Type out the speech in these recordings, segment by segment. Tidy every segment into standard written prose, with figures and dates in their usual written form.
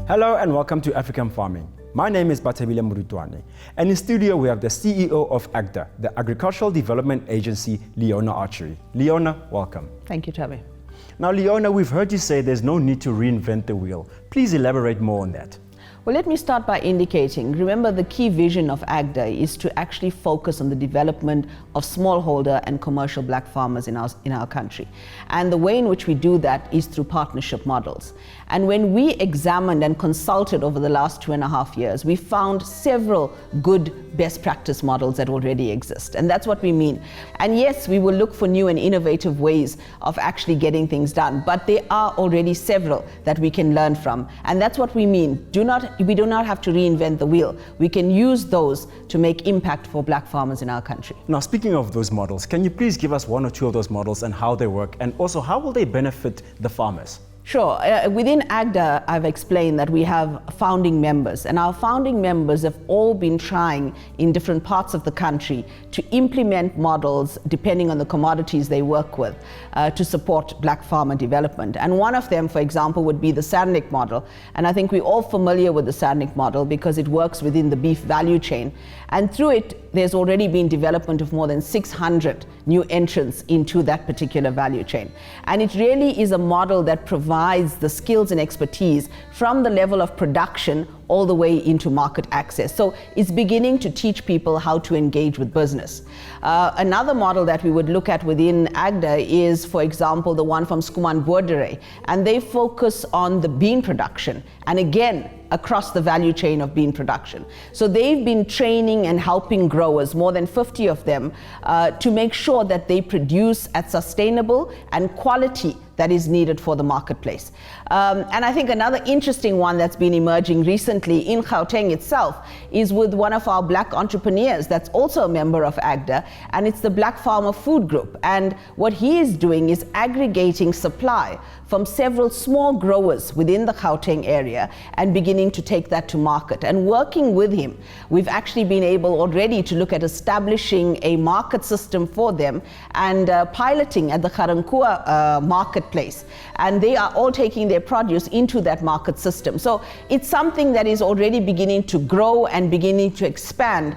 Hello and welcome to African Farming. My name is Bathabile Modutoane, and in studio we have the CEO of AGDA, the Agricultural Development Agency, Leona Archary. Leona, welcome. Thank you, Tabe. Now Leona, we've heard you say there's no need to reinvent the wheel. Please elaborate more on that. Well, let me start by indicating, remember the key vision of AGDA is to actually focus on the development of smallholder and commercial black farmers in our country. And the way in which we do that is through partnership models. And when we examined and consulted over the last 2.5 years, we found several good best practice models that already exist. And that's what we mean. And yes, we will look for new and innovative ways of actually getting things done, but there are already several that we can learn from. And that's what we mean. We do not have to reinvent the wheel. We can use those to make impact for black farmers in our country. Now, speaking of those models, can you please give us one or two of those models and how they work, and also how will they benefit the farmers? Sure. Within AGDA, I've explained that we have founding members, and our founding members have all been trying in different parts of the country to implement models depending on the commodities they work with to support black farmer development. And one of them, for example, would be the SADNIC model. And I think we're all familiar with the SADNIC model because it works within the beef value chain. And through it, there's already been development of more than 600 new entrants into that particular value chain. And it really is a model that provides the skills and expertise from the level of production all the way into market access. So it's beginning to teach people how to engage with business. Another model that we would look at within AGDA is, for example, the one from Skuman Boerdery, and they focus on the bean production, and again, across the value chain of bean production. So they've been training and helping growers, more than 50 of them, to make sure that they produce at sustainable and quality that is needed for the marketplace. And I think another interesting one that's been emerging recently in Gauteng itself is with one of our black entrepreneurs that's also a member of AGDA, and it's the Black Farmer Food Group. And what he is doing is aggregating supply from several small growers within the Gauteng area and beginning to take that to market. And working with him, we've actually been able already to look at establishing a market system for them and piloting at the Garankuwa marketplace. And they are all taking their produce into that market system. So it's something that is already beginning to grow and beginning to expand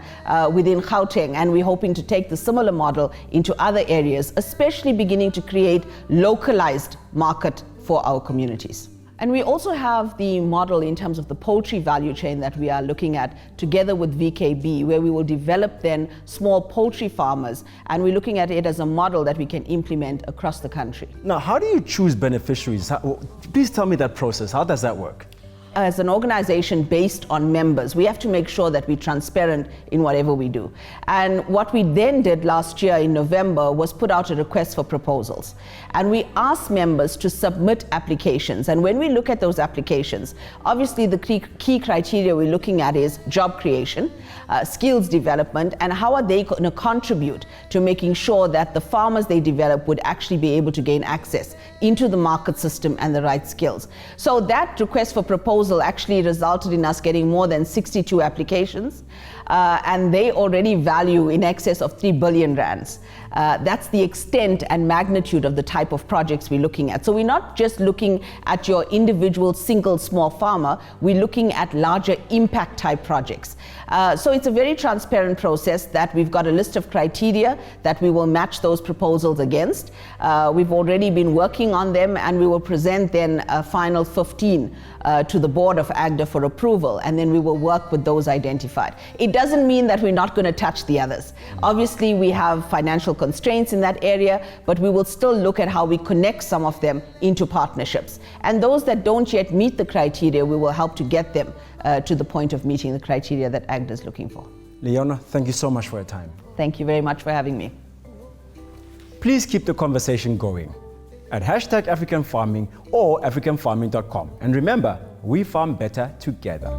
within Gauteng. And we're hoping to take the similar model into other areas, especially beginning to create localized market for our communities. And we also have the model in terms of the poultry value chain that we are looking at together with VKB, where we will develop then small poultry farmers, and we're looking at it as a model that we can implement across the country. Now, how do you choose beneficiaries? Please tell me that process. How does that work? As an organization based on members, we have to make sure that we're transparent in whatever we do. And what we then did last year in November was put out a request for proposals. And we asked members to submit applications. And when we look at those applications, obviously the key criteria we're looking at is job creation, skills development, and how are they going to contribute to making sure that the farmers they develop would actually be able to gain access into the market system and the right skills. So that request for proposal actually resulted in us getting more than 62 applications, and they already value in excess of 3 billion rands. That's the extent and magnitude of the type of projects we're looking at. So we're not just looking at your individual single small farmer, we're looking at larger impact type projects. So it's a very transparent process that we've got a list of criteria that we will match those proposals against. We've already been working on them, and we will present then a final 15 to the board of AGDA for approval, and then we will work with those identified. It doesn't mean that we're not going to touch the others. Obviously, we have financial constraints in that area, but we will still look at how we connect some of them into partnerships. And those that don't yet meet the criteria, we will help to get them to the point of meeting the criteria that AGDA is looking for. Leona, thank you so much for your time. Thank you very much for having me. Please keep the conversation going at #AfricanFarming or AfricanFarming.com. And remember, we farm better together.